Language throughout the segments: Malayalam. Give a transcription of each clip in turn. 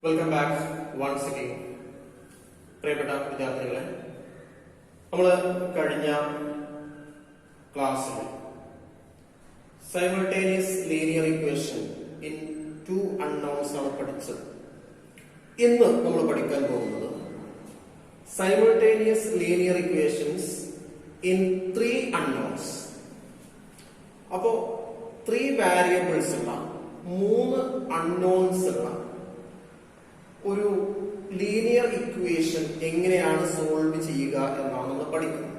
Welcome back once again. പ്രിയപ്പെട്ട വിദ്യാർത്ഥികളെ, നമ്മൾ കഴിഞ്ഞ ക്ലാസ്സിൽ simultaneous linear equation in two unknowns ആണ് പഠിച്ചത്. ഇന്ന് നമ്മൾ പഠിക്കാൻ പോകുന്നത് simultaneous linear equations in three unknowns. അപ്പോ 3 വേരിയബിൾസ് ഉള്ള 3 അൺനോൺസ് ഉള്ള ഒരു ലീനിയർ ഇക്വേഷൻ എങ്ങനെയാണ് സോൾവ് ചെയ്യുക എന്നാണ് നമ്മൾ പഠിക്കുന്നത്.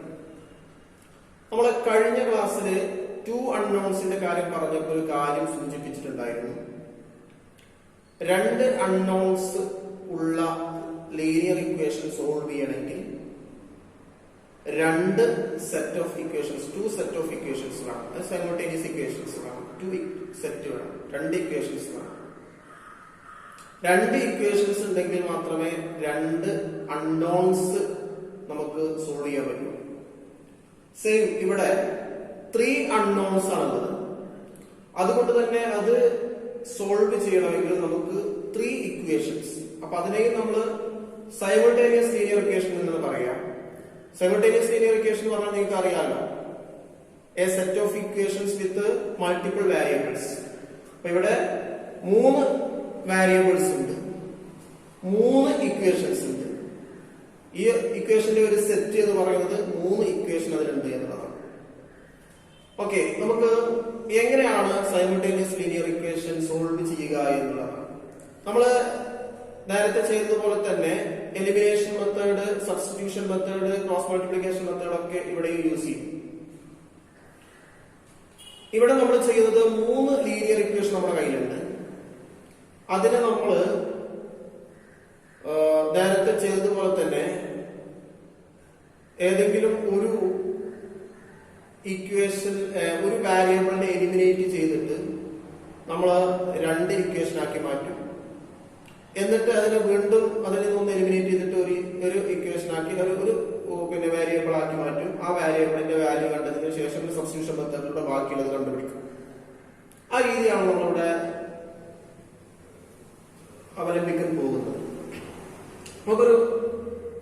നമ്മൾ കഴിഞ്ഞ ക്ലാസ്സിൽ 2 അൺനോൺസിന്റെ കാര്യം പറഞ്ഞപ്പോൾ ഒരു കാര്യം സൂചിപ്പിച്ചിട്ടുണ്ടായിരുന്നു. 2 അൺനോൺസ് ഉള്ള ലീനിയർ ഇക്വേഷൻ സോൾവ് ചെയ്യണമെങ്കിൽ 2 set of equations, 2 set of equations വേണം. അത് സൈമൾട്ടേനിയസ് ഇക്വേഷൻസ് വേണം. 2 സെറ്റ് വേണം, 2 ഇക്വേഷൻസ് വേണം. 2 ഇക്വേഷൻസ് ഉണ്ടെങ്കിൽ മാത്രമേ 2 അൺനോൺസ് നമുക്ക് സോൾവ് ചെയ്യാൻ പറ്റൂ. സെയിം ഇവിടെ 3 അൺനോൺസ് ആണുള്ളത്. അതുകൊണ്ട് തന്നെ അത് സോൾവ് ചെയ്യണമെങ്കിൽ നമുക്ക് 3 ഇക്വേഷൻസ്. അപ്പൊ അതിനെയും നമ്മൾ സൈമൾട്ടേനിയസ് ലീനിയർ ഇക്വേഷൻ എന്ന് പറയാം. സൈമൾട്ടേനിയസ് ലീനിയർ ഇക്വേഷൻ എന്ന് പറഞ്ഞാൽ നിങ്ങൾക്ക് അറിയാമല്ലോ, A set of equations with multiple variables. അപ്പൊ ഇവിടെ 3 വേരിയബിൾസ് ഉണ്ട്, 3 ഇക്വേഷൻസ് ഉണ്ട്. ഈ ഇക്വേഷന്റെ ഒരു സെറ്റ് എന്ന് പറയുന്നത് 3 ഇക്വേഷൻ അതിലുണ്ട് എന്നുള്ളതാണ്. ഓക്കെ, നമുക്ക് എങ്ങനെയാണ് സൈമൾട്ടേനിയസ് ലീനിയർ ഇക്വേഷൻ സോൾവ് ചെയ്യുക എന്നുള്ളതാണ്. നമ്മള് നേരത്തെ ചെയ്തതുപോലെ തന്നെ elimination method, substitution method, cross multiplication method ഒക്കെ ഇവിടെ യൂസ് ചെയ്യും. ഇവിടെ നമ്മൾ ചെയ്യുന്നത് 3 ലീനിയർ ഇക്വേഷൻ നമ്മുടെ കയ്യിലുണ്ട്. അതിനെ നമ്മൾ നേരത്തെ ചെയ്തതുപോലെ തന്നെ ഏതെങ്കിലും ഒരു ഇക്വേഷൻ, ഒരു വാരിയബിളിനെ എലിമിനേറ്റ് ചെയ്തിട്ട് നമ്മൾ 2 ഇക്വേഷൻ ആക്കി മാറ്റും. എന്നിട്ട് അതിനെ വീണ്ടും അതിൽ നിന്ന് എലിമിനേറ്റ് ചെയ്തിട്ട് ഒരു ഇക്വേഷൻ ആക്കി ഒരു വേരിയബിൾ ആക്കി മാറ്റും. ആ വാരിയബിളിന്റെ വാല്യൂ കണ്ടതിന് ശേഷം സബ്സ്റ്റിറ്റ്യൂഷൻ മെത്തേഡിലൂടെ ബാക്കിയുള്ളത് കണ്ടുപിടിക്കും. ആ രീതിയാണ് നമ്മളിവിടെ അവലംബിക്കാൻ പോകുന്നത്. നമുക്കൊരു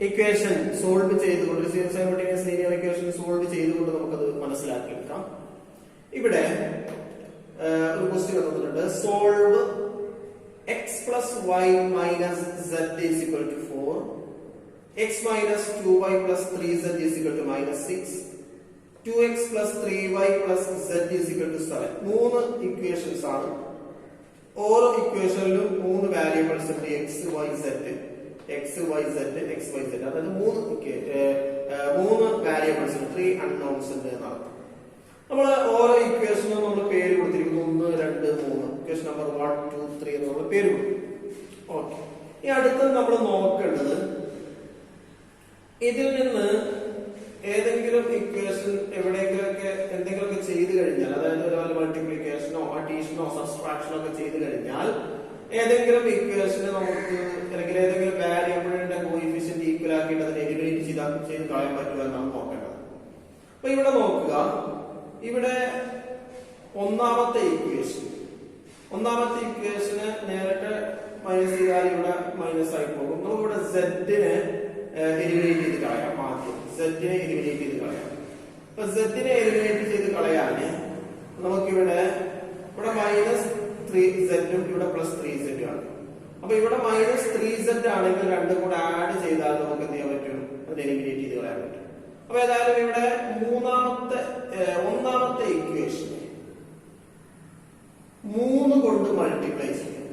ഇക്വേഷൻ സോൾവ് ചെയ്തുകൊണ്ട്, സൈമൾട്ടേനിയസ് ലീനിയർ ഇക്വേഷൻ സോൾവ് ചെയ്തുകൊണ്ട് നമുക്കത് മനസ്സിലാക്കിയെടുക്കാം. ഇവിടെ ഒരു ക്വസ്റ്റ്യൻ തന്നിട്ടുണ്ട്. Solve x plus y minus z is equal to 4, x minus 2y plus 3z is equal to minus 6, 2x plus 3y plus z is equal to 7. 3 equations ആണ്. ഓരോ ഇക്വേഷനിലും 3 വേരിയബിൾസ് ഉണ്ട്. x y z, x y z, x y z. അതായത് 3 വേരിയബിൾസ് ഉണ്ട്, 3 അൺനോൺസ് ഉണ്ട് എന്നാണ്. നമ്മൾ ഓരോ ഇക്വേഷനും നമ്മൾ പേര് കൊടുത്തിരിക്കുന്നു. 1, 2, 3. ഇക്വേഷൻ നമ്പർ 1, 2, 3 എന്ന് നമ്മൾ പേര് കൊടുക്കും. ഓക്കെ, ഈ അടുത്തത് നമ്മൾ നോക്കേണ്ടത് ഇതിൽ നിന്ന് ഏതെങ്കിലും ഇക്വേഷൻ എവിടെയെങ്കിലൊക്കെ എന്തെങ്കിലുമൊക്കെ ചെയ്ത് കഴിഞ്ഞാൽ, അതായത് ഒരു മൾട്ടിപ്ലിക്കേഷനോ അഡീഷനോ സബ്സ്ട്രാക്ഷനോ ഒക്കെ ചെയ്ത് കഴിഞ്ഞാൽ ഏതെങ്കിലും ഇക്വേഷന് നമുക്ക് അല്ലെങ്കിൽ ഏതെങ്കിലും വാരിയബിളിന്റെ കോഎഫിഷ്യന്റ് ഈക്വൽ ആക്കിയിട്ട് അതിനെ എലിമിനേറ്റ് ചെയ്ത് കളയാൻ പറ്റുമോ എന്നാണ് നോക്കേണ്ടത്. അപ്പൊ ഇവിടെ നോക്കുക, ഇവിടെ ഒന്നാമത്തെ ഇക്വേഷന് നേരിട്ട് മൈനസ് ചെയ്താൽ ഇവിടെ മൈനസ് ആയി പോകും. നമുക്കിവിടെ സെഡിനെ എലിമിനേറ്റ് ചെയ്ത് കളയാം. ആദ്യം സെഡിനെ എലിമിനേറ്റ് ചെയ്ത് കളയാം. അപ്പൊ സെഡിനെ എലിമിനേറ്റ് ചെയ്ത് കളയാന് നമുക്കിവിടെ മൈനസ് 3z ഇവിടെ പ്ലസ് 3z ആണ്. അപ്പൊ ഇവിടെ മൈനസ് 3z ആണെങ്കിൽ രണ്ടും കൂടെ ആഡ് ചെയ്താൽ നമുക്ക് എന്ത് ചെയ്യാൻ പറ്റും? അത് എലിമിനേറ്റ് ചെയ്ത് കളയാൻ പറ്റും. അപ്പൊ ഏതായാലും ഇവിടെ ഒന്നാമത്തെ ഇക്വേഷൻ 3 കൊണ്ട് മൾട്ടിപ്ലൈ ചെയ്യും.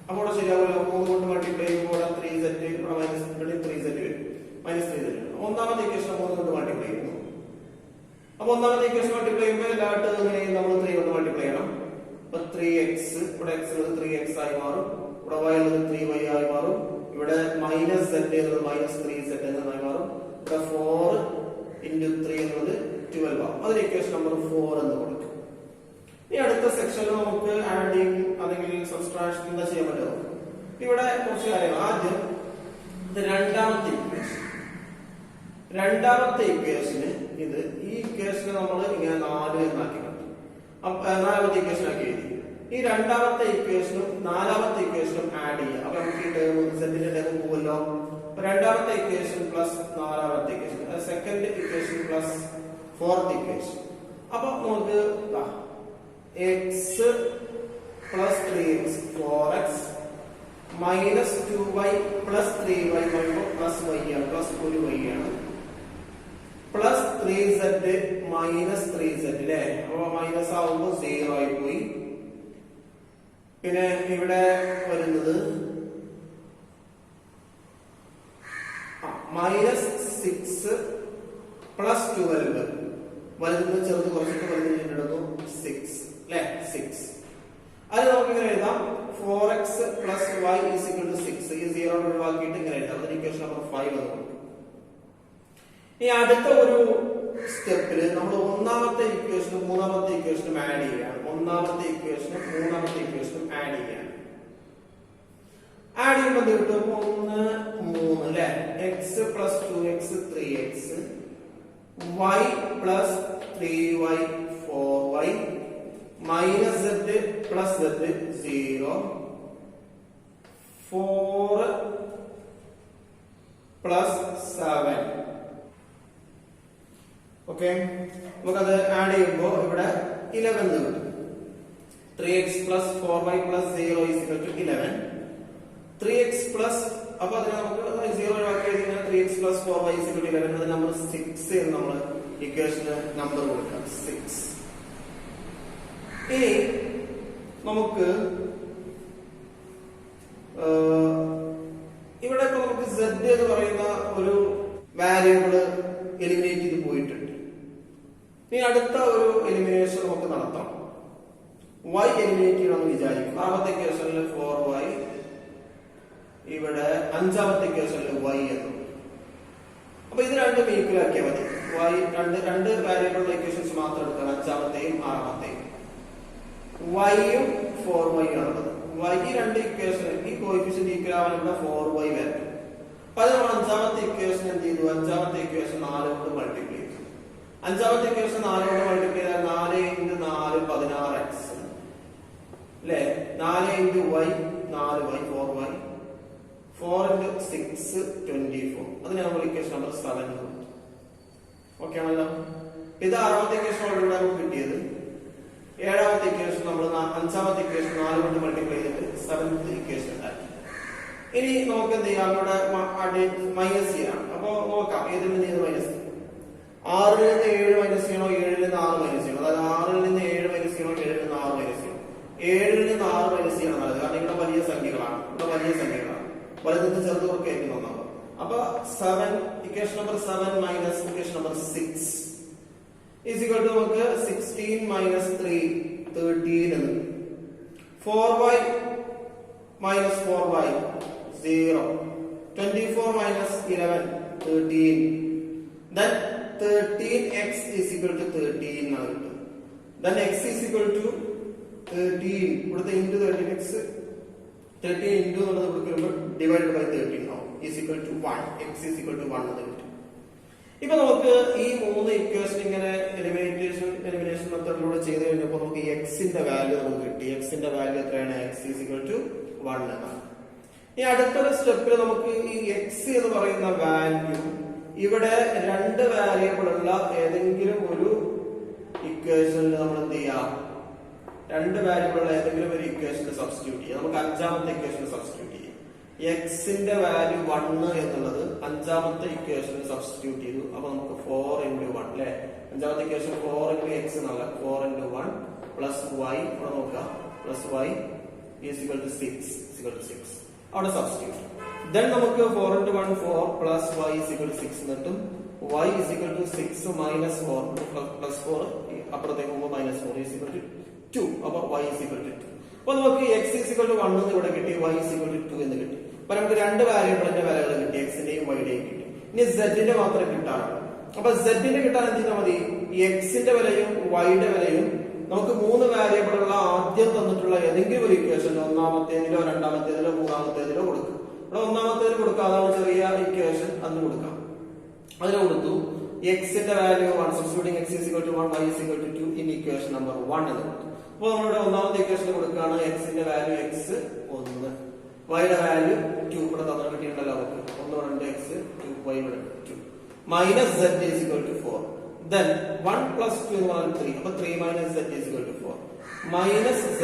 അപ്പോൾ ശരിയാവില്ല. 3 കൊണ്ട് മൾട്ടിപ്ലൈ ചെയ്യുമ്പോൾ 3z ഇവിടെ മൈനസ് 3z വരും, മൈനസ് 3z വരും. ഒന്നാമത്തെ ഇക്വേഷൻ 3 കൊണ്ട് മൾട്ടിപ്ലൈ ചെയ്യുന്നു. അപ്പൊ ഒന്നാമത്തെ ഇക്വേഷൻ മൾട്ടിപ്ലൈ ചെയ്യുമ്പോൾ എല്ലാവരും എങ്ങനെയും നമ്മൾ 3 കൊണ്ട് മൾട്ടിപ്ലൈ ചെയ്യണം. അപ്പൊ 3x, ഇവിടെ x ഉള്ളത് 3x ആയി മാറും, ഇവിടെ y ഉള്ളത് 3y ആയി മാറും, ഇവിടെ മൈനസ് z എന്നുള്ളത് മൈനസ് 3z എന്നായി മാറും, ഇവിടെ 4 into 3 എന്നുള്ളത് 12 ആവും. അതിന് ഇക്വേഷൻ നമ്പർ 4 എന്ന് കൊടുക്കും. ഈ അടുത്ത സെക്ഷനിൽ നമുക്ക് ആഡിങ് അല്ലെങ്കിൽ സബ്സ്ട്രാക്ഷൻ എന്താ ചെയ്യാൻ പറ്റുമോ? ഇവിടെ കുറച്ച് കാര്യങ്ങൾ. ആദ്യം രണ്ടാമത്തെ ഇക്വേഷന് ഈ ഇക്വേഷന് നമ്മൾ ഇങ്ങനെ 4 എന്നാക്കി മാറ്റും. നാലാമത്തെ ഇക്വേഷൻ ആക്കി എഴുതി. ഈ രണ്ടാമത്തെ ഇക്വേഷനും നാലാമത്തെ ഇക്വേഷനും ആഡ് ചെയ്യുക. അപ്പൊ നമുക്ക് രണ്ടാമത്തെ ഇക്വേഷൻ പ്ലസ് നാലാമത്തെ equation, second equation plus fourth equation. അപ്പൊ നമുക്ക് X plus 3x 4x minus 2y plus 3y plus y ആണ്, പ്ലസ് ഒരു y ആണ്, പ്ലസ് 3z മൈനസ് 3z അല്ലേ. അപ്പൊ മൈനസ് ആവുമ്പോൾ 0 ആയി പോയി. പിന്നെ ഇവിടെ വരുന്നത് മൈനസ് 6 പ്ലസ് 12, വലുത് ചെറുത് കുറച്ചിട്ട് വലുത് 6 അല്ലെ 6. അത് നമുക്ക് ഇങ്ങനെ എഴുതാം 4x plus y is equal to 6. ഈ 0 ഒഴിവാക്കിയിട്ട് ഇങ്ങനെ എഴുതാം. അതിന് ഇക്വേഷൻ നമ്പർ 5 എന്ന് കൊടുക്കും. ഈ അടുത്ത ഒരു സ്റ്റെപ്പില് നമ്മൾ ഒന്നാമത്തെ ഇക്വേഷനും മൂന്നാമത്തെ ഇക്വേഷനും ആഡ് ചെയ്യാണ്. ഒന്നാമത്തെ ഇക്വേഷനും മൂന്നാമത്തെ ഇക്വേഷനും ആഡ് ചെയ്യാണ്. ആഡ് ചെയ്യുമ്പോൾ കിട്ടും 1 3 അല്ലെ. X plus 2x 3x, y plus 3y 4y minus z plus z 0, 4 plus 7. Okay, നമുക്കത് ആഡ് ചെയ്യുമ്പോൾ ഇവിടെ 11 കിട്ടും. 3x plus 4y plus 0 is equal to 11. 3x plus, അപ്പൊ അതിന് നമുക്ക് 0 ഒഴിവാക്കി കഴിഞ്ഞാൽ 3x plus 4y is equal to 11. അത് നമ്പർ 6 എന്ന് നമ്മൾ ഇക്വേഷന് നമ്പർ കൊടുക്കാം 6. ഇനി നമുക്ക് ഇവിടെ ഇപ്പൊ നമുക്ക് z എന്ന് പറയുന്ന ഒരു വാരിയബിള് എലിമിനേറ്റ് ചെയ്ത് പോയിട്ടുണ്ട്. ഇനി അടുത്ത ഒരു എലിമിനേഷൻ നമുക്ക് നടത്താം. y എലിമിനേറ്റ് ചെയ്യണമെന്ന് വിചാരിക്കും. ആറാമത്തെ ഇക്വേഷനിൽ 4y, ഇവിടെ അഞ്ചാമത്തെ ഇക്വേഷനിൽ y എന്നും. അപ്പൊ ഇത് രണ്ടും ഈക്വൽ ആക്കിയാൽ മതി. y രണ്ട് വാരിയബിൾ ഇക്വേഷൻസ് മാത്രം എടുക്കണം, അഞ്ചാമത്തെയും ആറാമത്തെയും. y യും 4y ആണുള്ളത്. y രണ്ട് ഇക്വേഷൻ ഈ കോഎഫിഷ്യന്റ് ഈക്വൽ ആവാൻ ഇവിടെ 4y വരും. അപ്പൊ അത് നമ്മൾ അഞ്ചാമത്തെ ഇക്വേഷൻ എന്ത് ചെയ്തു? അഞ്ചാമത്തെ ഇക്വേഷൻ 4 കൊണ്ട് മൾട്ടിപ്ലൈ ചെയ്തു. അഞ്ചാമത്തെ ഇക്വേഷൻ 4 കൊണ്ട് മൾട്ടിപ്ലൈ ചെയ്താൽ 4 × 4 16x അല്ലെ. 4 × y 4y 4y, 4 × 6 24. അതിന് നമ്മൾ ഇക്വേഷൻ നമ്പർ 7 കൊടുത്തു. ഓക്കെ ആണല്ലോ. ഇത് ആറാമത്തെ ഇക്വേഷൻ ഓൾറെഡി നമുക്ക് കിട്ടിയത്. ഏഴാമത്തെ ഇക്വേഷൻ നമ്മൾ അഞ്ചാമത്തെ ഇക്വേഷൻ 4 കൊണ്ട് മൾട്ടിപ്ലൈ ചെയ്തിട്ട് 7th ഇക്വേഷൻ ഉണ്ടാക്കി. ഇനി നമുക്ക് എന്ത് ചെയ്യാം? ഇവിടെ മൈനസ് ചെയ്യാം. അപ്പൊ നോക്കാം ഏതിൽ നിന്ന് ഏത് മൈനസ് ചെയ്യും. 6ൽ നിന്ന് 7 മൈനസ് ചെയ്യണോ, 7ൽ നിന്ന് 6 മൈനസ് ചെയ്യണോ? അതായത് 6ൽ നിന്ന് 7 മൈനസ് ചെയ്യണോ, 7ൽ നിന്ന് 6 മൈനസ് ചെയ്യണം? 7ൽ നിന്ന് 6 മൈനസ് ചെയ്യണം നല്ലത്. കാരണം ഇവിടെ വലിയ സംഖ്യകളാണ്, വലുത് ചെറുത് കുറയ്ക്കും ഒന്നാമത്. അപ്പൊ 7 equation number 7 minus equation number 6 is equal to നമുക്ക് 16 minus 3 13 എന്ന്. 4y minus 4y 0, 24 minus 11 13, then 13x is equal to 13 എന്നാണ് കിട്ടുന്നത്. then x is equal to 13, ഇവിടുത്തെ into 13x 13 into എന്നുള്ളത് കൊടുക്കുമ്പോൾ divided by 13 ആവും, is equal to 1, x is equal to 1 എന്ന് കിട്ടും. ഇപ്പൊ നമുക്ക് ഈ മൂന്ന് ഇക്വേഷൻ ഇങ്ങനെ എലിമിനേഷൻ മെത്തേഡിലൂടെ ചെയ്ത് കഴിഞ്ഞപ്പോൾ നമുക്ക് എക്സിന്റെ വാല്യൂ നമുക്ക് കിട്ടി. എക്സിന്റെ വാല്യൂ എത്രയാണ്? x is equal to 1 എന്നാണ്. ഈ അടുത്തൊരു സ്റ്റെപ്പിൽ നമുക്ക് ഈ എക്സ് എന്ന് പറയുന്ന വാല്യൂ ഇവിടെ രണ്ട് വേരിയബിൾ ഉള്ള ഏതെങ്കിലും ഒരു ഇക്വേഷനിൽ നമ്മൾ എന്ത് ചെയ്യാം? രണ്ട് വേരിയബിൾ ഉള്ള ഏതെങ്കിലും ഒരു ഇക്വേഷനിൽ സബ്സ്റ്റിറ്റ്യൂട്ട് ചെയ്യാം. നമുക്ക് അഞ്ചാമത്തെ ഇക്വേഷനിൽ സബ്സ്റ്റിറ്റ്യൂട്ട് ചെയ്യാം. എക്സിന്റെ വാല്യൂ 1 എന്നുള്ളത് അഞ്ചാമത്തെ ഇക്വേഷനിൽ സബ്സ്റ്റിറ്റ്യൂട്ട് ചെയ്തു. അപ്പൊ നമുക്ക് 4 × 1 അല്ലെ. അഞ്ചാമത്തെ ഇക്വേഷൻ 4 × x എന്നല്ല, 4 × 1 പ്ലസ് y, ഇവിടെ നോക്കാം, plus y is equal to 6 അവിടെ സബ്സ്റ്റിറ്റ്യൂട്ട്. ദെൻ നമുക്ക് 4 × 1 4 plus y is equal to 6 എന്നിട്ടും y is equal to 6 minus 4 plus 4 അപ്പുറത്തേക്ക് പോകുമ്പോൾ മൈനസ് 4 is equal to 2. അപ്പൊ y is equal to 2. അപ്പൊ നമുക്ക് x is equal to 1 എന്ന് ഇവിടെ കിട്ടി, y is equal to 2 എന്ന് കിട്ടി. അപ്പൊ നമുക്ക് രണ്ട് വാരിയബിളിന്റെ വിലകൾ കിട്ടി, എക്സിന്റെയും വൈയുടെയും കിട്ടി. ഇനി സെഡിന്റെ മാത്രം കിട്ടാറുണ്ട്. അപ്പൊ സെഡിന്റെ കിട്ടാൻ എന്ത് ചെയ്താൽ മതി? ഈ എക്സിന്റെ വിലയും വൈയുടെ വിലയും നമുക്ക് മൂന്ന് വാരിയബിൾ ഉള്ള ആദ്യം തന്നിട്ടുള്ള ഏതെങ്കിലും ഒരു ഇക്വേഷൻ ഒന്നാമത്തേതിലോ രണ്ടാമത്തേതിലോ മൂന്നാമത്തേതിലോ കൊടുക്കും. ഇവിടെ ഒന്നാമത്തേതിൽ കൊടുക്കാം, അതാണ് ചെറിയ ഇക്വേഷൻ, അതിന് കൊടുക്കാം. അതിന് കൊടുത്തു എക്സിന്റെ value 1, substituting x is equal to 1, y is equal to 2 in equation number 1 എന്ന് കൊടുത്തു. അപ്പോൾ നമ്മളിവിടെ ഒന്നാമത്തെ ഇക്വേഷൻ കൊടുക്കുകയാണ് എക്സിന്റെ വാല്യൂ x 1, വൈയുടെ വാല്യൂ 2 ഇവിടെ തന്നെ കിട്ടിയിട്ടുണ്ടല്ലോ നമുക്ക് 1 എക്സ് 2y ഇവിടെ 2 minus z is equal to 4. Then 1 plus 2 എന്ന് പറഞ്ഞാൽ 3. അപ്പൊ 3 minus z is equal to 4. Minus z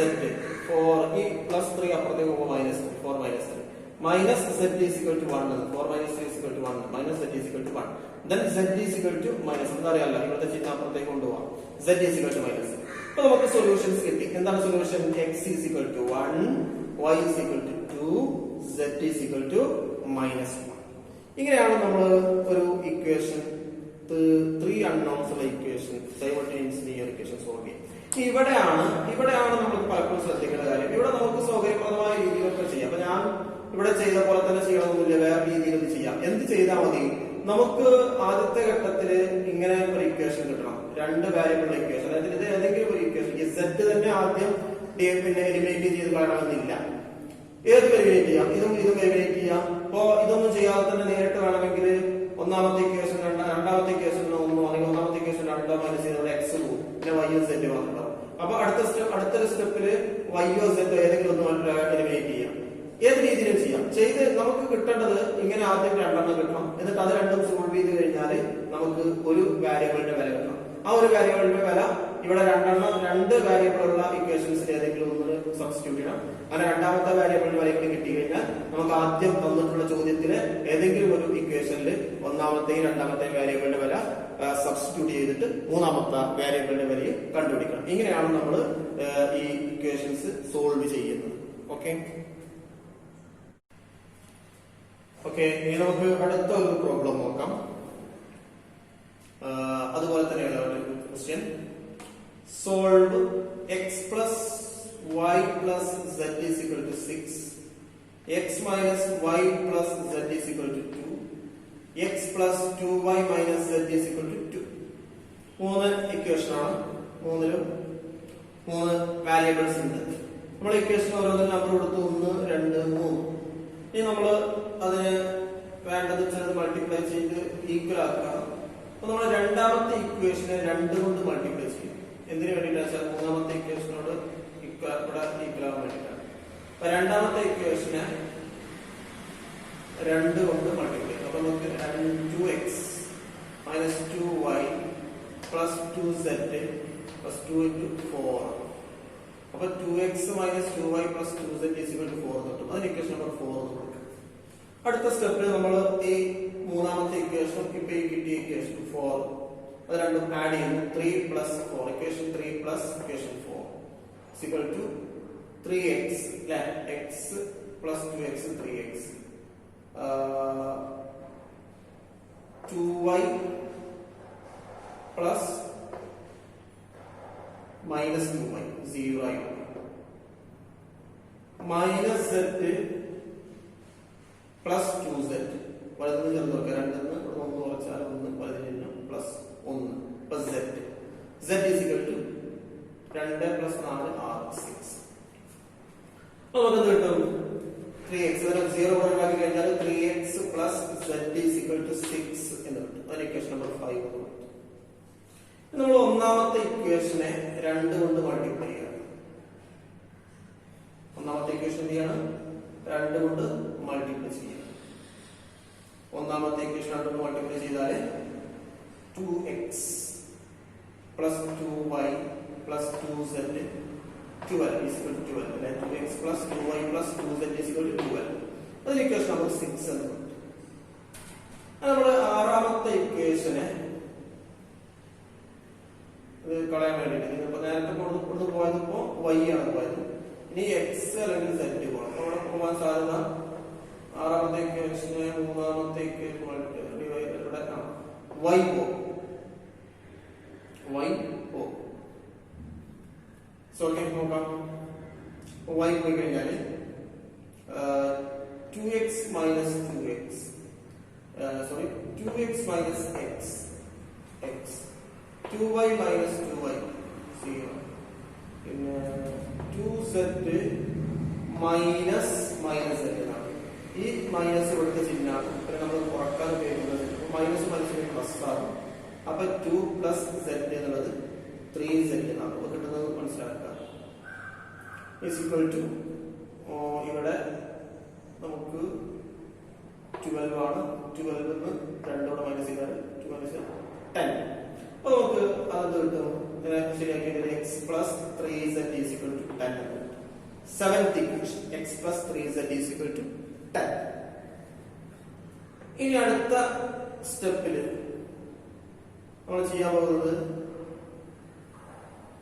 4 ഈ plus 3 അപ്പുറത്തേക്ക് പോകുമ്പോൾ minus 4 minus 3. Minus z is equal to 1. 4 minus 3 is equal to 1. Minus z is equal to 1. Then z is equal to minus. എന്താ അറിയാലോ ഇവിടുത്തെ ചിഹ്നം അപ്പുറത്തേക്ക് കൊണ്ടുപോകാം. Z is equal to minus. അപ്പൊ നമുക്ക് സൊല്യൂഷൻസ് കിട്ടി. എന്താണ് solution? x is equal to 1, y is equal to 2, z is equal to minus 1. ഇങ്ങനെയാണ് നമ്മൾ ഒരു ഇക്വേഷൻ 3 അൺനോൺസ് ഉള്ള ഇക്വേഷൻ സൈമൾട്ടേനിയസ്ലി ഇക്വേഷൻ സോൾവ് ചെയ്യുക. ഇവിടെയാണ് നമ്മൾ പലപ്പോഴും ശ്രദ്ധിക്കേണ്ട കാര്യം. ഇവിടെ നമുക്ക് സൗകര്യപ്രദമായ രീതിയിലൊക്കെ ചെയ്യാം. അപ്പൊ ഞാൻ ഇവിടെ ചെയ്ത പോലെ തന്നെ ചെയ്യണമെന്നില്ല, വേറെ രീതിയിൽ ഇത് ചെയ്യാം. എന്ത് ചെയ്താൽ മതി? നമുക്ക് ആദ്യത്തെ ഘട്ടത്തില് ഇങ്ങനെ ഒരു ഇക്വേഷൻ കിട്ടണം, 2 വേരിയബിൾ ഇക്വേഷൻ. അതായത് ഇത് ഏതെങ്കിലും ഒരു ഇക്വേഷൻ z തന്നെ ആദ്യം പിന്നെ എലിമിനേറ്റ് ചെയ്ത് കളയണമെന്നില്ല. ഏത് എലിമിനേറ്റ് ചെയ്യാം? ഇതും എലിമിനേറ്റ് ചെയ്യാം. അപ്പോ ഇതൊന്നും ചെയ്യാതെ തന്നെ നേരിട്ട് വേണമെങ്കിൽ ഒന്നാമത്തെ ഇക്വേഷൻ രണ്ടാമത്തെ ഇക്വേഷൻ 1 അല്ലെങ്കിൽ ഒന്നാമത്തെ ഇക്വേഷൻ 2 മൈനസ് ചെയ്തവിടെ x പോകും, പിന്നെ y z മാത്രം. അപ്പൊ അടുത്തൊരു സ്റ്റെപ്പില് y z ഏതെങ്കിലും ഒന്ന് എലിമിനേറ്റ് ചെയ്യാം. ഏത് രീതിയിലും ചെയ്യാം. ചെയ്ത് നമുക്ക് കിട്ടേണ്ടത് ഇങ്ങനെ ആദ്യം 2 കിട്ടണം. എന്നിട്ട് അത് രണ്ടും സോൾവ് ചെയ്ത് കഴിഞ്ഞാൽ നമുക്ക് ഒരു വാരിയബിളിന്റെ വില കിട്ടണം. ആ ഒരു വാരിയബിളിന്റെ വില ഇവിടെ 2 വാരിയബിൾ ഉള്ള ഇക്വേഷൻസിൽ ഏതെങ്കിലും ഒന്ന് സബ്സ്റ്റിറ്റ്യൂട്ട് ചെയ്യണം. അങ്ങനെ രണ്ടാമത്തെ വാരിയബിളിന്റെ വില കൂടി കിട്ടി കഴിഞ്ഞാൽ നമുക്ക് ആദ്യം തന്നിട്ടുള്ള ചോദ്യത്തില് ഏതെങ്കിലും ഒരു ഇക്വേഷനിൽ ഒന്നാമത്തെയും രണ്ടാമത്തെയും വാരിയബിളിന്റെ വില സബ്സ്റ്റിറ്റ്യൂട്ട് ചെയ്തിട്ട് മൂന്നാമത്തെ വാരിയബിളിന്റെ വിലയും കണ്ടുപിടിക്കണം. ഇങ്ങനെയാണ് നമ്മൾ ഈ ഇക്വേഷൻസ് സോൾവ് ചെയ്യുന്നത്. ഓക്കെ, ഇനി നമുക്ക് അടുത്ത ഒരു പ്രോബ്ലം നോക്കാം. അതുപോലെ തന്നെയുള്ള ഒരു question. Solve x plus y plus z is equal to 6, x minus y plus z is equal to 2, x plus 2y minus z is equal to 2. 3 equation ആണ്. 3 വാരിയബിൾസ് ഉണ്ട്. നമ്മൾ ഇക്വേഷൻ ഓരോന്നും നമ്പർ കൊടുത്ത് 1, 2, 3. ഇനി നമ്മൾ അതിന് വേണ്ടത് ചിലത് മൾട്ടിപ്ലൈ ചെയ്ത് ഈക്വൽ ആക്കുക. അപ്പൊ നമ്മൾ രണ്ടാമത്തെ ഇക്വേഷനെ 2 കൊണ്ട് മൾട്ടിപ്ലൈ ചെയ്യും. എന്തിനു വേണ്ടിയിട്ടാണ് വെച്ചാൽ മൂന്നാമത്തെ ഇക്വേഷനോട് ഇവിടെ ഈക്വൽ ആവാൻ വേണ്ടിയിട്ടാണ്. അപ്പൊ രണ്ടാമത്തെ ഇക്വേഷനെ 2 കൊണ്ട് മൾട്ടിപ്ലൈ. അപ്പൊ നമുക്ക് 2x minus 2y plus 2z plus 2 into 4. അപ്പൊ 2x minus 2y plus 2z is equal to 4 കിട്ടും. അതിന് ഇക്വേഷൻ നമ്പർ 4 കൊടുക്കുക. അടുത്ത സ്റ്റെപ്പിൽ നമ്മൾ ഈ മൂന്നാമത്തെ ഇക്വേഷൻ ഇപ്പൊ ഈ കിട്ടിയ ഇക്വേഷൻ 4 അത് രണ്ടും ആഡ് ചെയ്യുന്നു. 3 plus 4 equation 3 plus equation 4 is equal to 3x x plus 2x 3x 2y plus minus 2y 0 ആയി മൈനസ് z പ്ലസ് 2z വലതുനിന്ന് ചേർന്ന് നോക്കുക. 2 1 കുറച്ചാൽ 1 വലതിന് plus 1 plus z is equal to 2 plus 4 6. നമുക്ക് എന്ത് കിട്ടും? 3x 0 ഒഴിവാക്കി കഴിഞ്ഞാൽ 3x plus z is equal to 6 എന്ന് കിട്ടും. അതിന് ഇക്വേഷൻ നമ്പർ 5 കൊടുക്കും. നമ്മൾ ഒന്നാമത്തെ ഇക്വേഷനെ 2 കൊണ്ട് മൾട്ടിപ്ലൈ ചെയ്യണം. ഒന്നാമത്തെ ഇക്വേഷൻ എന്ത് ചെയ്യണം? 2 കൊണ്ട് മൾട്ടിപ്ലൈ ചെയ്യണം. ഒന്നാമത്തെ ഇക്വേഷൻ 2 കൊണ്ട് മൾട്ടിപ്ലൈ ചെയ്താൽ 2x plus 2y plus 2z 12 is equal to 12. അല്ലെ 2x plus 2y plus 2z is equal to 12. അതിന് ഇക്വേഷൻ നമ്പർ 6 എന്ന് കിട്ടും. നമ്മൾ ആറാമത്തെ ഇക്വേഷനെ കളയാൻ വേണ്ടിയിട്ട് ഇപ്പൊ നേരത്തെ കൊടുത്ത് പോയത് ഇപ്പോ y ആണ് പോയത്. ഇനി x അല്ലെങ്കിൽ z പോകണം. അവിടെ പോകാൻ സാധ്യത ആറാമത്തെ ഇക്വേഷന് മൂന്നാമത്തെ ഇക്വേഷൻ ഇവിടെ y പോകും. സോൾവ് നോക്കാം. y പോയി കഴിഞ്ഞാൽ 2x minus 2x 2x minus x 2y minus 2y 0 പിന്നെ 2z മൈനസ് z എന്നാണ്. ഈ മൈനസ് ഇവിടുത്തെ ചിഹ്നമാണ്. പിന്നെ നമ്മൾ കുറക്കാൻ ഉപയോഗിക്കുന്നത് മൈനസ് മൈനസ് പ്ലസ് ആണ്. അപ്പൊ 2 പ്ലസ് z എന്നുള്ളത് 3z എന്നാണ്. അപ്പൊ കിട്ടുന്നത് മനസ്സിലാക്കുക. ഈസ് ഈക്വൽ ടു ഇവിടെ നമുക്ക് 12 ആണ്. 12 നിന്ന് 2 മൈനസ് ചെയ്താൽ 2 മൈനസ് 10. അപ്പൊ നമുക്ക് അതെന്ത് കിട്ടും? ശരിയാക്കിയത് x plus 3z is equal to 10. Seventh equation x plus 3z is equal to 10. ഇനി അടുത്ത സ്റ്റെപ്പിൽ നമ്മൾ ചെയ്യാൻ പോകുന്നത്,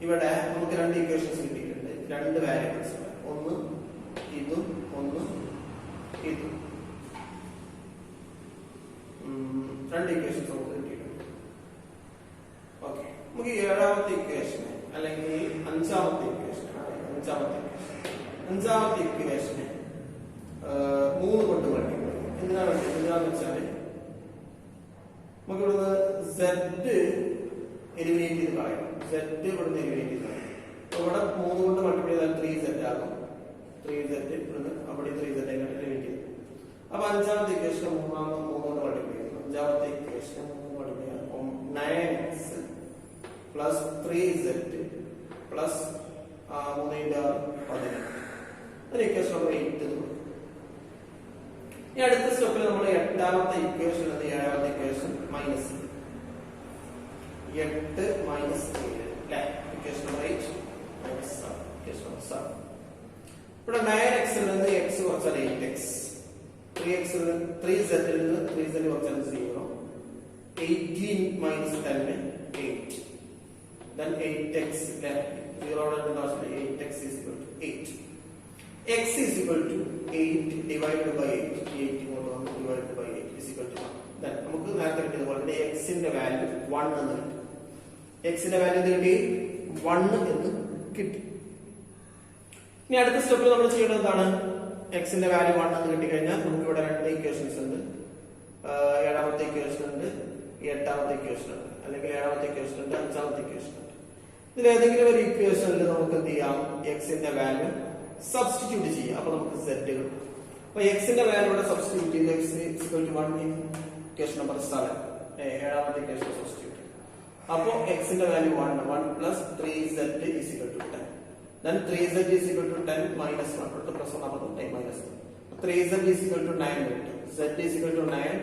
ഇവിടെ നമുക്ക് 2 ഇക്വേഷൻസ് കിട്ടിയിട്ടുണ്ട്, 2 വാരിയബിൾസ്, ഒന്ന് ഇതും ഒന്ന് ഇതും. 2 ഇക്വേഷൻസ് നമുക്ക് കിട്ടിയിട്ടുണ്ട്. ഓക്കെ, നമുക്ക് 7ാമത്തെ ഇക്വേഷന് അല്ലെങ്കിൽ 5ാമത്തെ ഇക്വേഷന് 3 കൊണ്ട് മൾട്ടിപ്ലൈ ചെയ്യും. എന്തിനാന്ന് വെച്ചാല് നമുക്ക് ഇവിടുന്ന് z എലിമിനേറ്റ് ചെയ്ത് കളയണം. z ഇവിടുന്ന് എലിമിനേറ്റ് ചെയ്ത് കളയണം. ഇവിടെ 3 കൊണ്ട് മൾട്ടിപ്ലൈ ചെയ്താൽ 3z ആകും. 3z ഇവിടുന്ന് അവിടെ 3z എലിമിനേറ്റ് ചെയ്തു. അപ്പൊ 5ാമത്തെ ഇക്വേഷൻ 3 കൊണ്ട് മൾട്ടിപ്ലൈ ചെയ്യുന്നു. 5ാമത്തെ ഇക്വേഷൻ 3 മൾട്ടിപ്ലൈ ചെയ്യുമ്പോൾ 9x plus 3z plus 3 × equation number 8. ഈ അടുത്ത സ്റ്റെപ്പിൽ നമ്മൾ 8ാമത്തെ ഇക്വേഷൻ 7ാമത്തെ ഇക്വേഷൻ മൈനസ് 8 മൈനസ് 7 അല്ലേ? Equation number 8 minus 7. Equation number 7. ഇവിടെ 9x ൽ നിന്ന് x കുറച്ചാൽ 8x, 3z ൽ നിന്ന് 3z കുറച്ചാൽ 0, 18 മൈനസ് 10 8, then 8x അല്ലേ? 0 8x is equal to 8. x is equal to 8 divided by 8. 8 divided by 8 is equal to 1. Then നമുക്ക് നേരത്തെ കിട്ടിയതുപോലെ തന്നെ x ന്റെ വാല്യൂ 1 എന്ന് കിട്ടി. x ന്റെ വാല്യൂ കിട്ടി 1 എന്ന് കിട്ടി. ഇനി അടുത്ത സ്റ്റെപ്പിൽ നമ്മൾ ചെയ്യേണ്ടത് എന്താണ്? x ന്റെ വാല്യൂ 1 എന്ന് കിട്ടി കഴിഞ്ഞാൽ നമുക്ക് ഇവിടെ 2 ഇക്വേഷൻസ് ഉണ്ട്. 7ാമത്തെ ഇക്വേഷൻ ഉണ്ട്, 8ാമത്തെ ഇക്വേഷൻ ഉണ്ട്, അല്ലെങ്കിൽ 7ാമത്തെ ഇക്വേഷൻ ഉണ്ട്, 5ാമത്തെ ഇക്വേഷൻ ഉണ്ട്. ഇതിൽ ഏതെങ്കിലും ഒരു ഇക്വേഷനിൽ നമുക്ക് എന്ത് ചെയ്യാം? x ന്റെ വാല്യൂ സബ്സ്റ്റിറ്റ്യൂട്ട് ചെയ്യാം. അപ്പൊ നമുക്ക് z കിട്ടും. അപ്പൊ x ന്റെ വാല്യൂ ഇവിടെ സബ്സ്റ്റിറ്റ്യൂട്ട് ചെയ്ത് x is equal to 1 in equation number 7, 7ാമത്തെ ഇക്വേഷൻ സബ്സ്റ്റിറ്റ്യൂട്ട്. അപ്പൊ x ന്റെ value 1 plus 3z is equal to 10. Then 3z is equal to 10 minus 1 plus 1 ആകുമ്പോൾ 10 minus 1. 3z is equal to 9 കിട്ടും. z is equal to 9.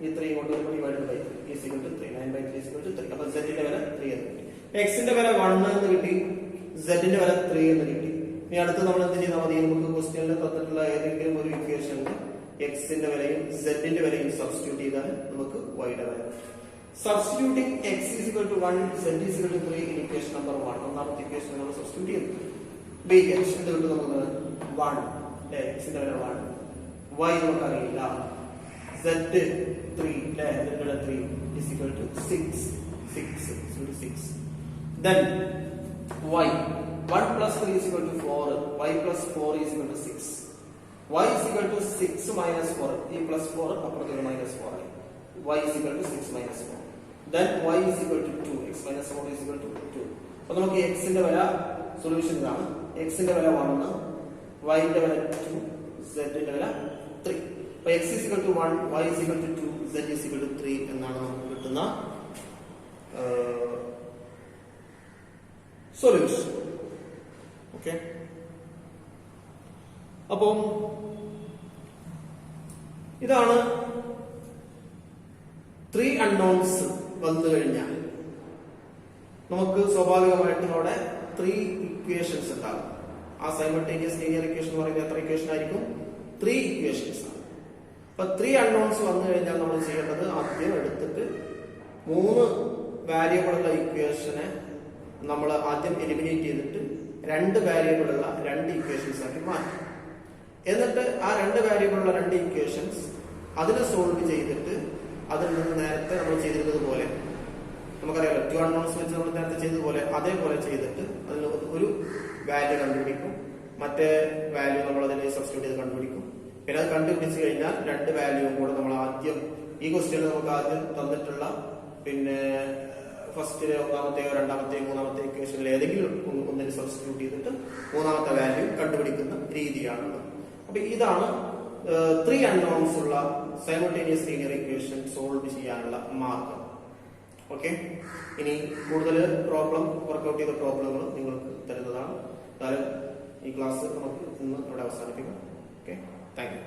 ഈ 3 കൊണ്ട് divide by 3 is equal to 3. 9 by 3 is equal to 3. അപ്പൊ z ന്റെ വില 3 എന്ന് കിട്ടി. x ന്റെ വില 1 എന്ന് കിട്ടി, z ന്റെ വില 3 എന്ന് കിട്ടി. ഇനി അടുത്ത് നമ്മൾ എന്ത് ചെയ്താൽ മതി? നമുക്ക് ക്വസ്റ്റ്യനിൽ തന്നിട്ടുള്ള ഏതെങ്കിലും ഒരു ഇക്വേഷനിൽ x ന്റെ വിലയും z ന്റെ വിലയും സബ്സ്റ്റിറ്റ്യൂട്ട് ചെയ്താൽ നമുക്ക് y യുടെ വില. Substituting x is equal to 1, z is equal to 3 in equation number 1. ഒന്നാമത്തെ ഇക്വേഷൻ നമ്മൾ സബ്സ്റ്റിറ്റ്യൂട്ട് ചെയ്യുന്നു. b x എന്ത് കിട്ടും? നമുക്ക് 1, x ന്റെ വില 1, y നമുക്ക് അറിയില്ല, z 3, z ന്റെ വില 3 is equal to 6. Then y 1 plus 3 is equal to 4, y plus 4 is equal to 6. y is equal to 6 minus 4, e plus 4 അപ്പുറത്തേക്ക് minus 4, y is equal to 6 minus 4. Then y is equal to 2, x minus 4 is equal to 2. അപ്പൊ നമുക്ക് x ന്റെ വില സൊല്യൂഷൻ ഇതാണ്. x ന്റെ വില 1, y ന്റെ വില 2, z ന്റെ വില 3. അപ്പൊ x is equal to 1, y is equal to 2, z is equal to 3 എന്നാണ് നമുക്ക് കിട്ടുന്ന സൊല്യൂഷൻ. ഓക്കെ, അപ്പം ഇതാണ് 3 അൺനോൺസ് വന്നു കഴിഞ്ഞാൽ നമുക്ക് സ്വാഭാവികമായിട്ടും അവിടെ 3 ഇക്വേഷൻസ് ഉണ്ടാകും. ആ സൈമൾട്ടേനിയസ് ലീനിയർ ഇക്വേഷൻ എന്ന് പറയുന്നത് എത്ര ഇക്വേഷൻ ആയിരിക്കും? 3 ഇക്വേഷൻസ് ആണ്. അപ്പൊ 3 അൺനോൺസ് വന്നു കഴിഞ്ഞാൽ നമ്മൾ ചെയ്യേണ്ടത് ആദ്യം എടുത്തിട്ട് 3 വാരിയബിൾ ഉള്ള ഇക്വേഷനെ നമ്മൾ ആദ്യം എലിമിനേറ്റ് ചെയ്തിട്ട് 2 വാരിയബിൾ ഉള്ള 2 ഇക്വേഷൻസ് ആക്കി മാറ്റും. എന്നിട്ട് ആ 2 വാരിയബിൾ ഉള്ള 2 ഇക്വേഷൻസ് അതിനെ സോൾവ് ചെയ്തിട്ട് അതിൽ നിന്ന് നേരത്തെ നമ്മൾ ചെയ്തിരുന്നത് പോലെ, നമുക്കറിയാലോ 2 അൺനോൺസ് വെച്ച് നമ്മൾ നേരത്തെ ചെയ്തതുപോലെ അതേപോലെ ചെയ്തിട്ട് അതിൽ ഒരു വാല്യൂ കണ്ടുപിടിക്കും, മറ്റേ വാല്യൂ നമ്മൾ അതിനെ സബ്സ്റ്റിറ്റ്യൂട്ട് ചെയ്ത് കണ്ടുപിടിക്കും. പിന്നെ അത് കണ്ടുപിടിച്ച് കഴിഞ്ഞാൽ 2 വാല്യൂവും കൂടെ നമ്മൾ ആദ്യം ഈ ക്വസ്റ്റ്യനിൽ നമുക്ക് ആദ്യം തന്നിട്ടുള്ള പിന്നെ ഫസ്റ്റിലെ ഒന്നാമത്തെയോ രണ്ടാമത്തെയോ മൂന്നാമത്തെയോ ഇക്വേഷനിൽ ഏതെങ്കിലും ഒന്നിന് സബ്സ്റ്റിറ്റ്യൂട്ട് ചെയ്തിട്ട് മൂന്നാമത്തെ വാല്യൂ കണ്ടുപിടിക്കുന്ന രീതിയാണുള്ളത്. അപ്പൊ ഇതാണ് 3 അൺനോൺസ് ഉള്ള സൈമൾട്ടേനിയസ് ലീനിയർ ഇക്വേഷൻ സോൾവ് ചെയ്യാനുള്ള മാർഗം. ഓക്കെ, ഇനി കൂടുതൽ വർക്ക്ഔട്ട് ചെയ്ത പ്രോബ്ലങ്ങൾ നിങ്ങൾക്ക് തരുന്നതാണ്. എന്തായാലും ഈ ക്ലാസ് നമുക്ക് ഇന്ന് ഇവിടെ അവസാനിപ്പിക്കാം. Okay, thank you.